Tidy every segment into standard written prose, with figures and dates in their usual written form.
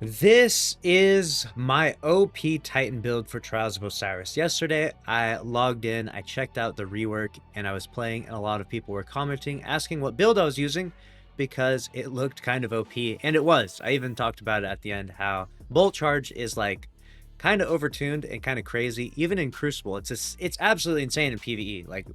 This is my OP Titan build for Trials of Osiris. Yesterday, I logged in, I checked out the rework, and I was playing, and a lot of people were commenting, asking what build I was using, because it looked kind of OP, and it was. I even talked about it at the end, how Bolt Charge is like kind of overtuned and kind of crazy, even in Crucible. It's absolutely insane in PvE. Like,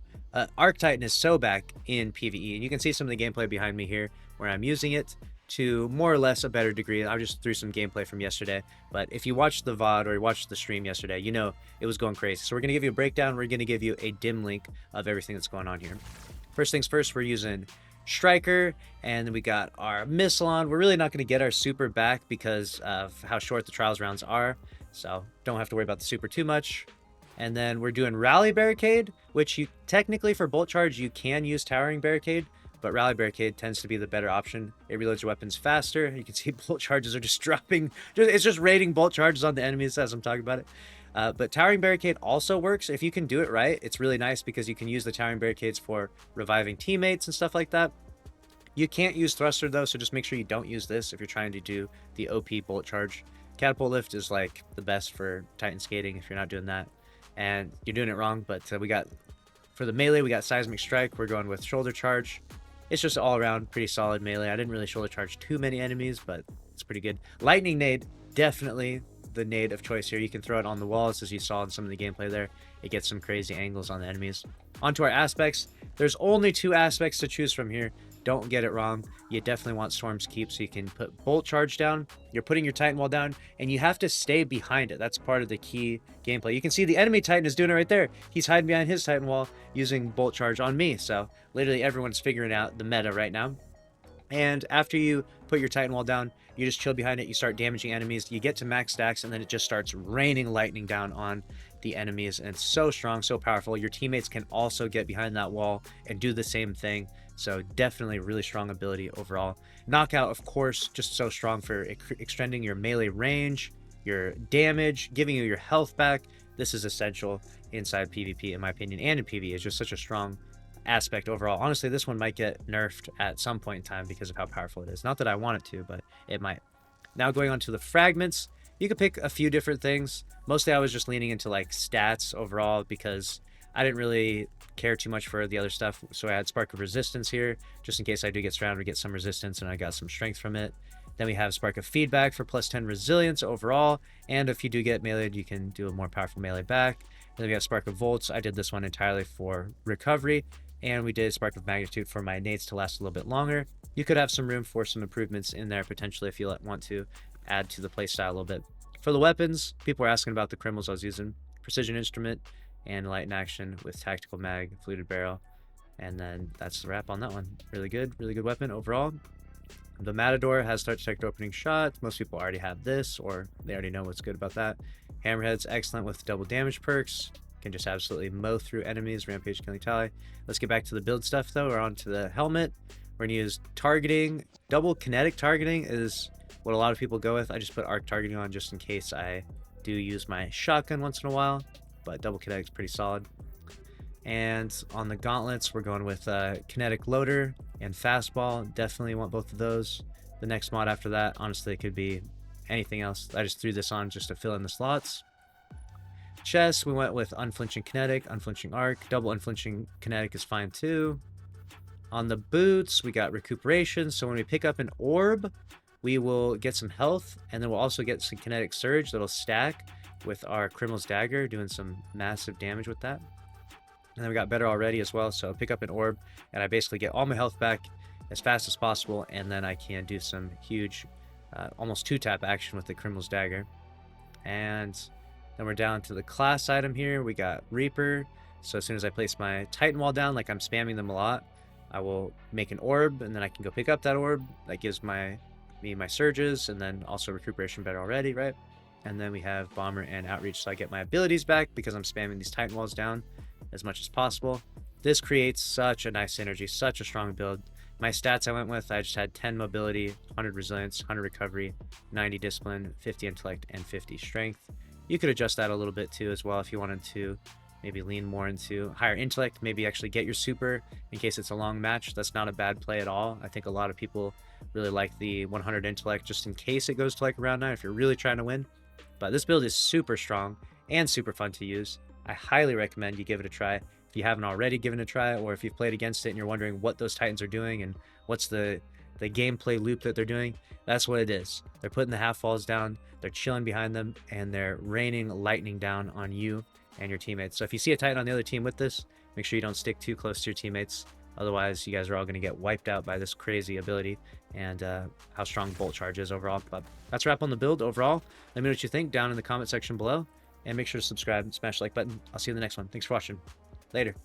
Arc Titan is so back in PvE, and you can see some of the gameplay behind me here, where I'm using it to more or less a better degree. I just threw some gameplay from yesterday, but if you watched the VOD or you watched the stream yesterday, you know it was going crazy. So we're going to give you a breakdown. We're going to give you a dim link of everything that's going on here. First things first, we're using Striker, and then we got our missile on. We're really not going to get our super back because of how short the trials rounds are, so don't have to worry about the super too much. And then we're doing Rally Barricade, which you technically for Bolt Charge you can use Towering Barricade, but Rally Barricade tends to be the better option. It reloads your weapons faster. You can see bolt charges are just dropping. It's just rating bolt charges on the enemies as I'm talking about it. But Towering Barricade also works. If you can do it right, it's really nice because you can use the Towering Barricades for reviving teammates and stuff like that. You can't use Thruster though, so just make sure you don't use this if you're trying to do the OP bolt charge. Catapult Lift is like the best for Titan Skating if you're not doing that. And you're doing it wrong, but we got, for the melee, we got Seismic Strike. We're going with Shoulder Charge. It's just all around pretty solid melee. I didn't really shoulder charge too many enemies, but it's pretty good. Lightning Nade, definitely the nade of choice here. You can throw it on the walls, as you saw in some of the gameplay there. It gets some crazy angles on the enemies. Onto our aspects. There's only 2 aspects to choose from here. Don't get it wrong. You definitely want Storm's Keep so you can put Bolt Charge down. You're putting your Titan Wall down, and you have to stay behind it. That's part of the key gameplay. You can see the enemy Titan is doing it right there. He's hiding behind his Titan Wall using Bolt Charge on me. So literally everyone's figuring out the meta right now. And after you put your Titan Wall down, you just chill behind it. You start damaging enemies. You get to max stacks, and then it just starts raining lightning down on the enemies. And it's so strong, so powerful. Your teammates can also get behind that wall and do the same thing. So definitely really strong ability overall. Knockout, of course, just so strong for extending your melee range, your damage, giving you your health back. This is essential inside PvP, in my opinion, and in PvE. It's just such a strong aspect overall. Honestly, this one might get nerfed at some point in time because of how powerful it is. Not that I want it to, but it might. Now going on to the fragments, you could pick a few different things. Mostly I was just leaning into like stats overall because I didn't really care too much for the other stuff. So I had Spark of Resistance here, just in case I do get surrounded, we get some resistance, and I got some strength from it. Then we have Spark of Feedback for plus 10 resilience overall, and if you do get meleeed, you can do a more powerful melee back. And then we have Spark of Volts. I did this one entirely for recovery, and we did Spark of Magnitude for my nades to last a little bit longer. You could have some room for some improvements in there potentially if you want to add to the playstyle a little bit. For the weapons, people were asking about the criminals I was using. Precision Instrument and Light in Action with Tactical Mag, Fluted Barrel, and then that's the wrap on that one. Really good weapon overall. The Matador has Start Detect Opening Shot. Most people already have this, or they already know what's good about that. Hammerhead's excellent with double damage perks. Can just absolutely mow through enemies. Rampage Killing Tally. Let's get back to the build stuff though. We're on to the helmet. We're gonna use targeting. Double kinetic targeting is what a lot of people go with. I just put arc targeting on just in case I do use my shotgun once in a while, but double kinetic is pretty solid. And on the gauntlets, we're going with kinetic loader and fastball. Definitely want both of those. The next mod after that, honestly, it could be anything else. I just threw this on just to fill in the slots. Chest, we went with unflinching kinetic, unflinching arc. Double unflinching kinetic is fine too. On the boots, we got recuperation. So when we pick up an orb, we will get some health, and then we'll also get some kinetic surge that'll stack with our Criminal's Dagger, doing some massive damage with that. And then we got better already as well, so pick up an orb, and I basically get all my health back as fast as possible, and then I can do some huge, almost 2-tap action with the Criminal's Dagger. And then we're down to the class item here. We got Reaper, so as soon as I place my Titan Wall down, like I'm spamming them a lot, I will make an orb, and then I can go pick up that orb. That gives me my surges, and then also recuperation better already, right? And then we have Bomber and Outreach, so I get my abilities back because I'm spamming these Titan Walls down as much as possible. This creates such a nice synergy, such a strong build. My stats I went with, I just had 10 mobility, 100 resilience, 100 recovery, 90 discipline, 50 intellect, and 50 strength. You could adjust that a little bit too as well if you wanted to maybe lean more into higher intellect, maybe actually get your super in case it's a long match. That's not a bad play at all. I think a lot of people really like the 100 intellect just in case it goes to like round 9 if you're really trying to win. But this build is super strong and super fun to use. I highly recommend you give it a try if you haven't already given it a try, or if you've played against it and you're wondering what those Titans are doing and what's the gameplay loop that they're doing. That's what it is. They're putting the half falls down, they're chilling behind them, and they're raining lightning down on you and your teammates. So if you see a Titan on the other team with this, make sure you don't stick too close to your teammates. Otherwise, you guys are all going to get wiped out by this crazy ability and how strong Bolt Charge is overall. But that's a wrap on the build overall. Let me know what you think down in the comment section below. And make sure to subscribe and smash the like button. I'll see you in the next one. Thanks for watching. Later.